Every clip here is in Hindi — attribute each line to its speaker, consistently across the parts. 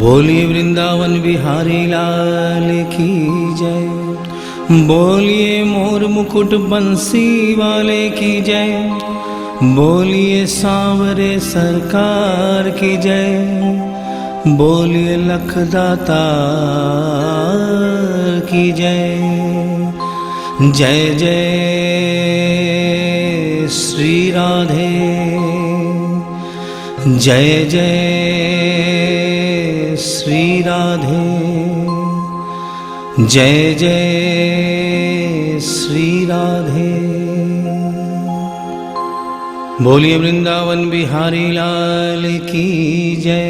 Speaker 1: बोलिए वृंदावन बिहारी लाल की जय। बोलिए मोर मुकुट बंसी वाले की जय। बोलिए सांवरे सरकार की जय। बोलिए लखदातार की जय। जय जय श्री राधे, जय जय श्री राधे, जय जय श्री राधे। बोलिए वृंदावन बिहारी लाल की जय।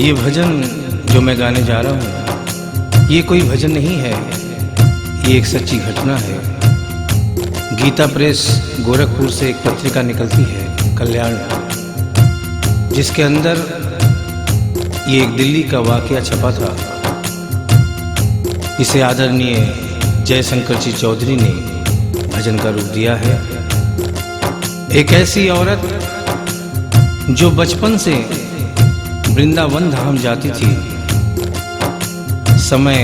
Speaker 1: ये भजन जो मैं गाने जा रहा हूँ, ये कोई भजन नहीं है, ये एक सच्ची घटना है। गीता प्रेस गोरखपुर से एक पत्रिका निकलती है, कल्याण, जिसके अंदर ये एक दिल्ली का वाकया छपा था। इसे आदरणीय जयशंकर जी चौधरी ने भजन का रूप दिया है। एक ऐसी औरत जो बचपन से वृंदावन धाम जाती थी, समय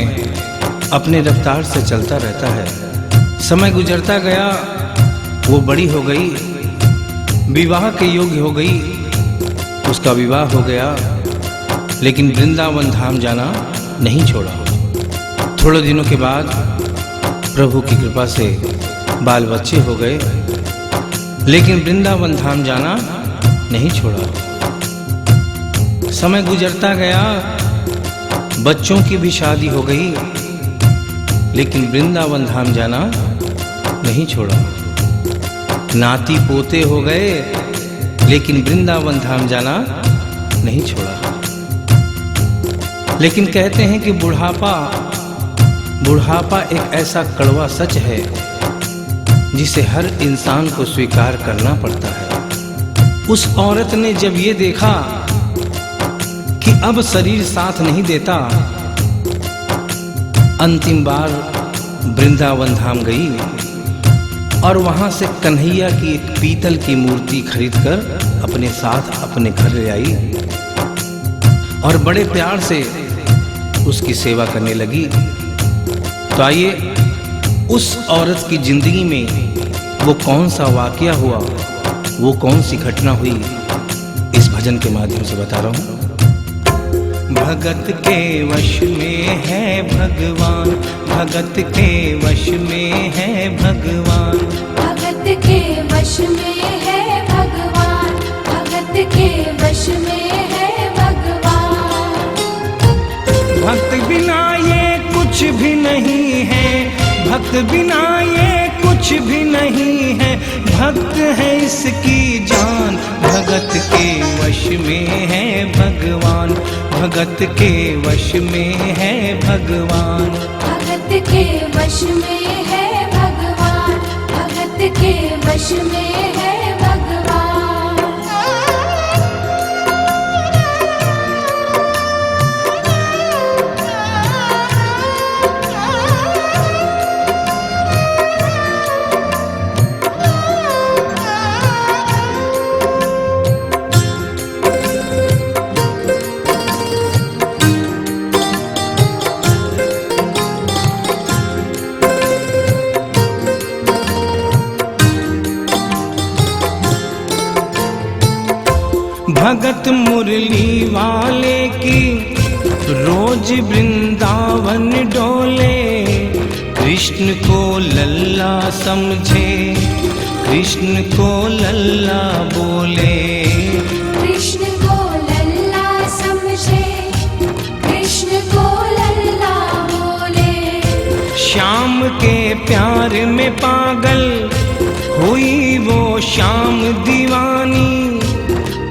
Speaker 1: अपने रफ्तार से चलता रहता है। समय गुजरता गया, वो बड़ी हो गई, विवाह के योग्य हो गई, उसका विवाह हो गया, लेकिन वृंदावन धाम जाना नहीं छोड़ा। थोड़े दिनों के बाद प्रभु की कृपा से बाल बच्चे हो गए, लेकिन वृंदावन धाम जाना नहीं छोड़ा। समय गुजरता गया, बच्चों की भी शादी हो गई, लेकिन वृंदावन धाम जाना नहीं छोड़ा। नाती पोते हो गए, लेकिन वृंदावन धाम जाना नहीं छोड़ा। लेकिन कहते हैं कि बुढ़ापा एक ऐसा कड़वा सच है जिसे हर इंसान को स्वीकार करना पड़ता है। उस औरत ने जब ये देखा कि अब शरीर साथ नहीं देता, अंतिम बार वृंदावन धाम गई और वहां से कन्हैया की एक पीतल की मूर्ति खरीदकर अपने साथ अपने घर ले आई और बड़े प्यार से उसकी सेवा करने लगी। तो आइए उस औरत की जिंदगी में वो कौन सा वाकया हुआ, वो कौन सी घटना हुई, इस भजन के माध्यम से बता रहा हूं। भगत के वश में है भगवान, भगत के वश में है भगवान,
Speaker 2: भगत के वश में है भगवान, भगत के वश में है भगवान।
Speaker 1: भक्त बिना ये कुछ भी नहीं है, भक्त बिना ये कुछ भी नहीं है, भक्त है इसकी जान। भगत के वश में है भगवान, भगत के वश में है भगवान,
Speaker 2: भगत के वश में है भगवान, भगत के वश में है भगवान।
Speaker 1: भगत मुरली वाले की रोज वृंदावन डोले, कृष्ण को लल्ला समझे, कृष्ण को लल्ला बोले,
Speaker 2: कृष्ण को लल्ला समझे, कृष्ण को लल्ला बोले।
Speaker 1: श्याम के प्यार में पागल हुई वो शाम दीवानी।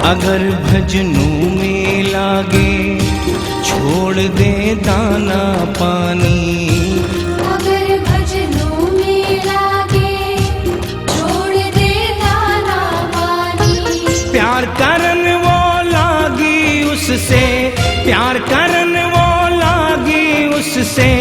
Speaker 1: अगर भजनों में लागे छोड़ दे दाना पानी।
Speaker 2: अगर भजनों में लागे छोड़ दे दाना पानी।
Speaker 1: प्यार करन वो लागी उससे, प्यार करन वो लागी उससे,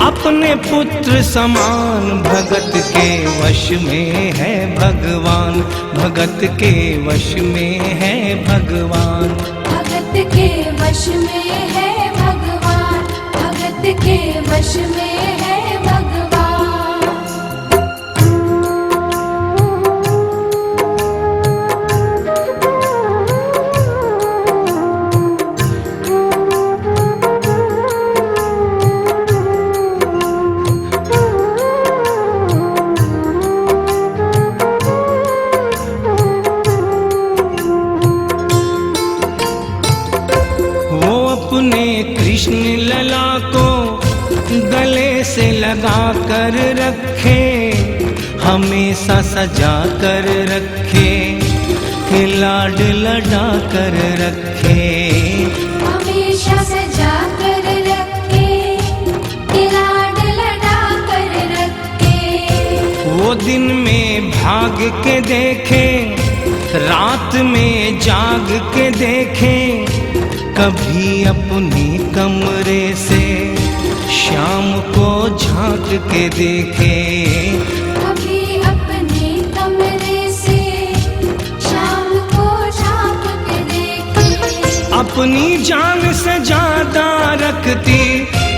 Speaker 1: अपने पुत्र समान। भगत के वश में है भगवान, भगत के वश में है भगवान।
Speaker 2: भगत के वश में है भगवान, भगत के वश में है भगवान।
Speaker 1: अपने कृष्ण लला को गले से लगा कर रखे, हमेशा सजा कर रखे, कि लाड लड़ा कर रखे।
Speaker 2: हमेशा सजा कर रखे, कि लाड लड़ा कर रखे।
Speaker 1: वो दिन में भाग के देखे, रात में जाग के देखे, कभी अपने कमरे से शाम को झांक के देखे।
Speaker 2: कभी अपने कमरे से शाम को झांक के देखे।
Speaker 1: अपनी जान से ज्यादा रखती,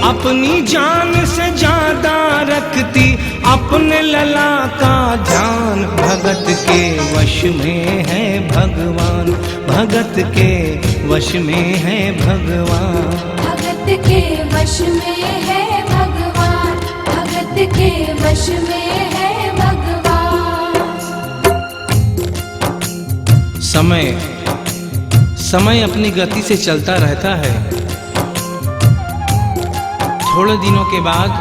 Speaker 1: अपनी जान से ज्यादा रखती, अपने लला का ध्यान। भगत के वश में है भगवान, भगत के वश में है भगवान।
Speaker 2: भगत के वश में है भगवान, भगत के वश में है भगवान।
Speaker 1: समय समय अपनी गति से चलता रहता है। थोड़े दिनों के बाद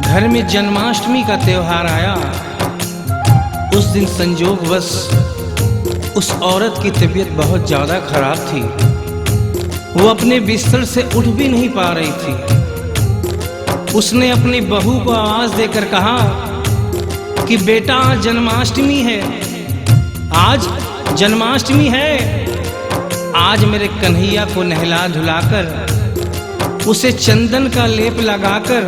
Speaker 1: घर में जन्माष्टमी का त्योहार आया। उस दिन संजोगवश उस औरत की तबीयत बहुत ज़्यादा खराब थी। वो अपने बिस्तर से उठ भी नहीं पा रही थी। उसने अपनी बहू को आवाज़ देकर कहा कि बेटा आज जन्माष्टमी है, आज जन्माष्टमी है। आज मेरे कन्हैया को नहला धुलाकर, उसे चंदन का लेप लगाकर,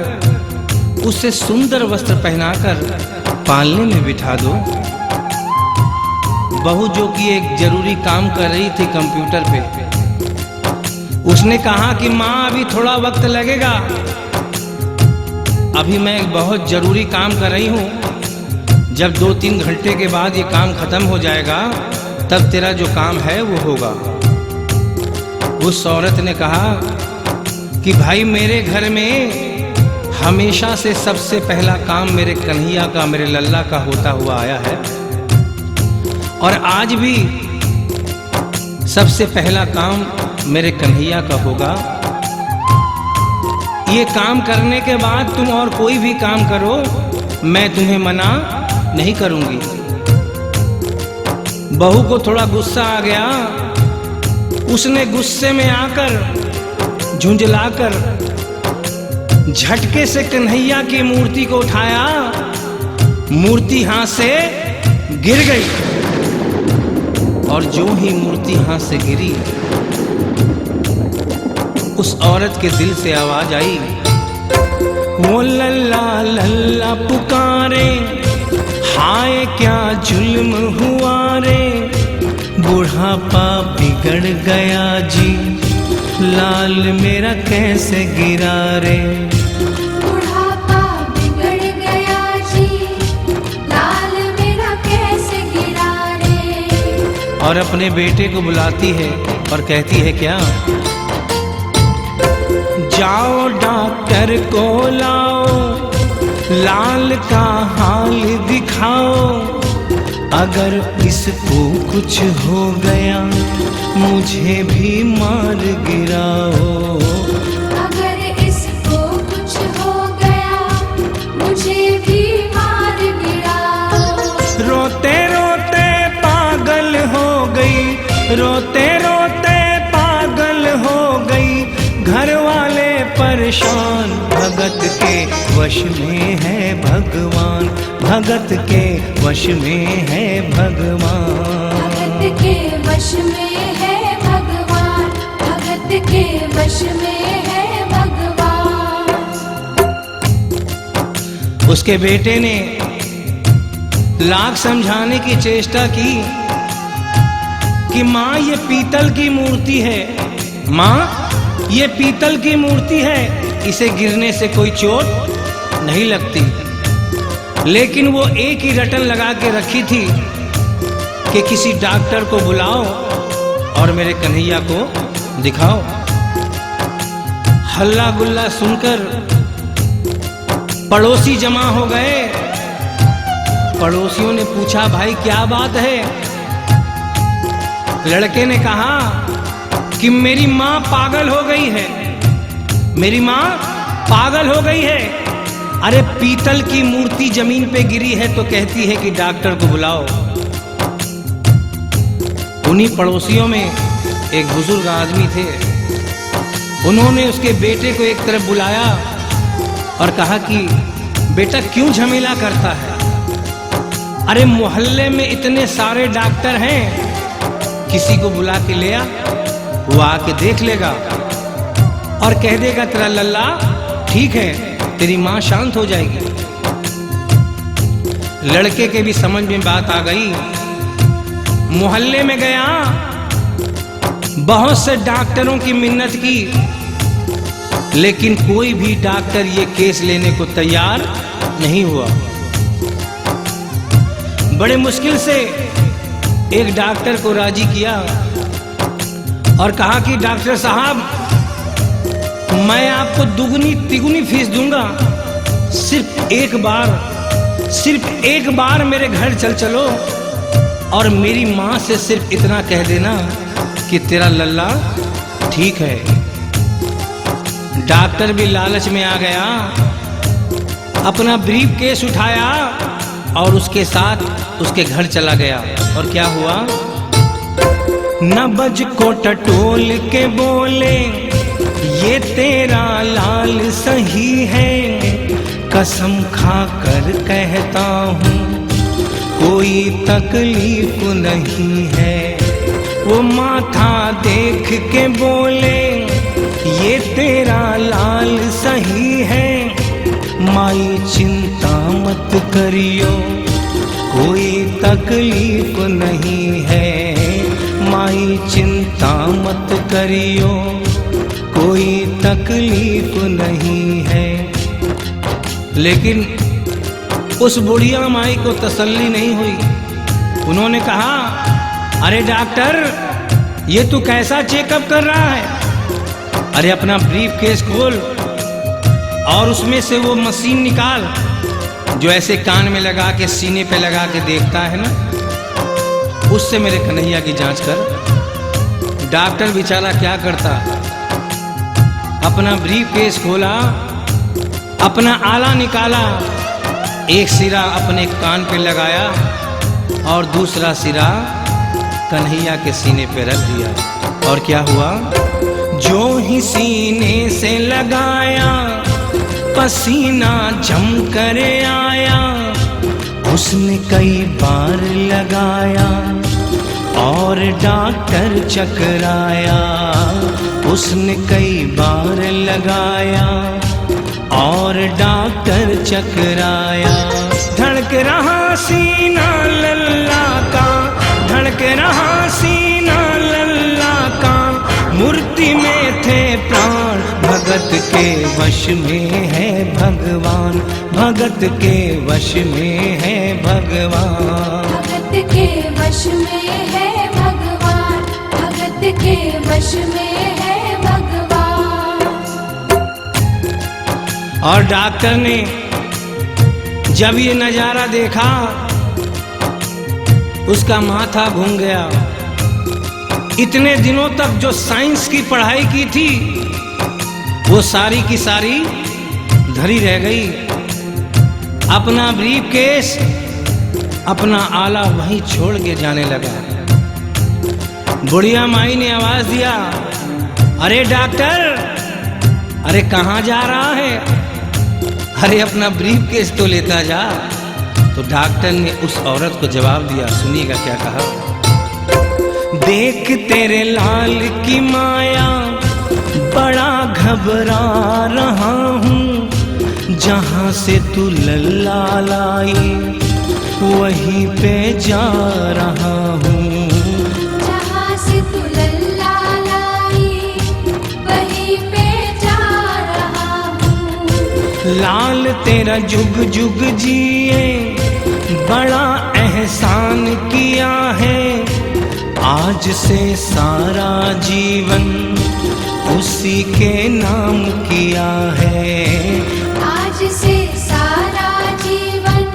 Speaker 1: उसे सुंदर वस्त्र पहनाकर पालने में बिठा दो। बहू जो कि एक जरूरी काम कर रही थी कंप्यूटर पे, उसने कहा कि माँ अभी थोड़ा वक्त लगेगा, अभी मैं एक बहुत जरूरी काम कर रही हूँ। जब 2-3 घंटे के बाद ये काम खत्म हो जाएगा तब तेरा जो काम है वो होगा। उस औरत ने कहा कि भाई मेरे घर में हमेशा से सबसे पहला काम मेरे कन्हैया का, मेरे लल्ला का होता हुआ आया है, और आज भी सबसे पहला काम मेरे कन्हैया का होगा। ये काम करने के बाद तुम और कोई भी काम करो, मैं तुम्हें मना नहीं करूंगी। बहू को थोड़ा गुस्सा आ गया। उसने गुस्से में आकर, झुंझलाकर, झटके से कन्हैया की मूर्ति को उठाया। मूर्ति हाथ से गिर गई, और जो ही मूर्ति हाथ से गिरी, उस औरत के दिल से आवाज आई, वो लल्ला लल्ला पुकारे, हाय क्या जुल्म हुआ रे, बुढ़ापा बिगड़ गया जी, लाल मेरा कैसे गिरा रे।
Speaker 2: बुढ़ापा बिगड़ गया जी, लाल मेरा कैसे गिरा रे।
Speaker 1: और अपने बेटे को बुलाती है और कहती है क्या, जाओ डॉक्टर को लाओ, लाल का हाल दिखाओ, अगर इसको कुछ हो गया मुझे भी मार गिराओ।
Speaker 2: अगर इसको कुछ हो गया बीमार गिरा।
Speaker 1: रोते रोते पागल हो गई, रोते रोते पागल हो गई, घर वाले परेशान। भगत के वश में है भगवान, भगत के वश में है भगवान।
Speaker 2: भगत के वश में है भगवान, भगत के वश में है भगवान।
Speaker 1: उसके बेटे ने लाख समझाने की चेष्टा की कि माँ ये पीतल की मूर्ति है, माँ ये पीतल की मूर्ति है, इसे गिरने से कोई चोट नहीं लगती। लेकिन वो एक ही रटन लगा के रखी थी कि किसी डॉक्टर को बुलाओ और मेरे कन्हैया को दिखाओ। हल्ला गुल्ला सुनकर पड़ोसी जमा हो गए। पड़ोसियों ने पूछा, भाई क्या बात है? लड़के ने कहा कि मेरी माँ पागल हो गई है, मेरी माँ पागल हो गई है। अरे पीतल की मूर्ति जमीन पे गिरी है तो कहती है कि डॉक्टर को बुलाओ। उन्हीं पड़ोसियों में एक बुजुर्ग आदमी थे। उन्होंने उसके बेटे को एक तरफ बुलाया और कहा कि बेटा क्यों झमेला करता है? अरे मोहल्ले में इतने सारे डॉक्टर हैं, किसी को बुला के ले आ, वो आके देख लेगा और कह देगा तेरा लल्ला ठीक है, तेरी माँ शांत हो जाएगी। लड़के के भी समझ में बात आ गई। मोहल्ले में गया, बहुत से डॉक्टरों की मिन्नत की, लेकिन कोई भी डॉक्टर ये केस लेने को तैयार नहीं हुआ। बड़े मुश्किल से एक डॉक्टर को राजी किया और कहा कि डॉक्टर साहब मैं आपको दुगनी तिगुनी फीस दूंगा, सिर्फ एक बार मेरे घर चलो और मेरी माँ से सिर्फ इतना कह देना कि तेरा लल्ला ठीक है। डॉक्टर भी लालच में आ गया, अपना ब्रीफ केस उठाया और उसके साथ उसके घर चला गया। और क्या हुआ? नबज को टटोल के बोले ये तेरा लाल सही है, कसम खा कर कहता हूँ कोई तकलीफ नहीं है। वो माथा देख के बोले ये तेरा लाल सही है, माई चिंता मत करियो कोई तकलीफ नहीं है, माई चिंता मत करियो कोई तकलीफ नहीं है। लेकिन उस बुढ़िया माई को तसल्ली नहीं हुई। उन्होंने कहा अरे डॉक्टर ये तू कैसा चेकअप कर रहा है? अरे अपना ब्रीफ केस खोल और उसमें से वो मशीन निकाल जो ऐसे कान में लगा के सीने पे लगा के देखता है ना, उससे मेरे कन्हैया की जांच कर। डॉक्टर बेचारा क्या करता, अपना ब्रीफ केस खोला, अपना आला निकाला, एक सिरा अपने कान पे लगाया और दूसरा सिरा कन्हैया के सीने पे रख दिया। और क्या हुआ? जो ही सीने से लगाया पसीना जम कर आया, उसने कई बार लगाया और डॉक्टर चकराया, उसने कई बार लगाया और डॉक्टर चकराया। धड़क रहा सीना लल्ला का, धड़क रहा सीना लल्ला का, मूर्ति में थे प्राण, भगत के वश में है भगवान, भगत के वश में है भगवान।
Speaker 2: भगत के वश में है भगवान, भगत के वश में है भगवान।
Speaker 1: और डॉक्टर ने जब ये नजारा देखा उसका माथा घूम गया। इतने दिनों तक जो साइंस की पढ़ाई की थी वो सारी की सारी धरी रह गई। अपना ब्रीफकेस, अपना आला वहीं छोड़ के जाने लगा। बुढ़िया माई ने आवाज दिया, अरे डॉक्टर, अरे कहाँ जा रहा है? अरे अपना ब्रीफकेस तो लेता जा। तो डॉक्टर ने उस औरत को जवाब दिया, सुनिएगा क्या कहा। देख तेरे लाल की माया, बड़ा घबरा रहा हूँ। जहाँ से तू लल्ला लाई, वहीं पे जा रहा हूँ।
Speaker 2: जहाँ से तू लल्ला लाई, वहीं पे जा रहा हूँ।
Speaker 1: लाल तेरा जुग जुग जिए, बड़ा एहसान किया है। आज से सारा जीवन उसी के नाम किया है।
Speaker 2: आज से सारा जीवन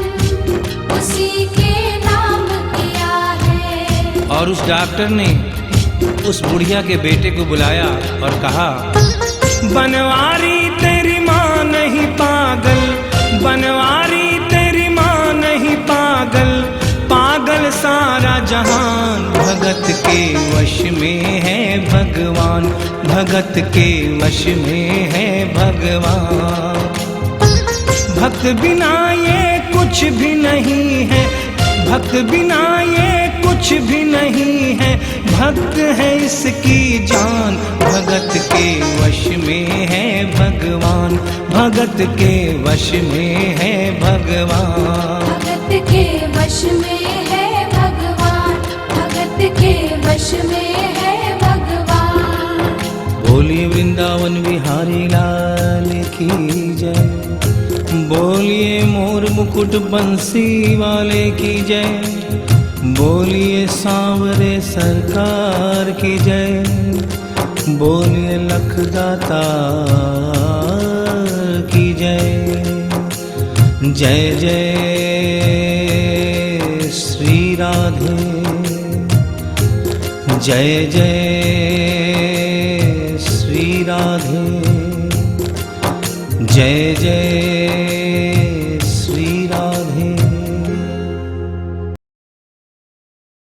Speaker 2: उसी के नाम किया है।
Speaker 1: और उस डॉक्टर ने उस बुढ़िया के बेटे को बुलाया और कहा, बनवारी तेरी माँ नहीं पागल, बनवारी तेरी माँ नहीं पागल, पागल सारा जहान। भगत के वश में है भगवान, भगत के वश में है भगवान। भक्त बिना ये कुछ भी नहीं है, भक्त बिना ये कुछ भी नहीं है। भक्त है इसकी जान, भगत के वश में है भगवान, भगत के वश में है भगवान।
Speaker 2: भगत के वश में है भगवान, भगत के वश में है भगवान।
Speaker 1: बोलिए वृंदावन बिहारी लाल की जय, बोलिए मोर मुकुट बंसी वाले की जय, बोलिए सांवरे सरकार की जय, बोलिए लखदाता की जय। जय जय श्री राधे, जय जय श्री राधे, जय जय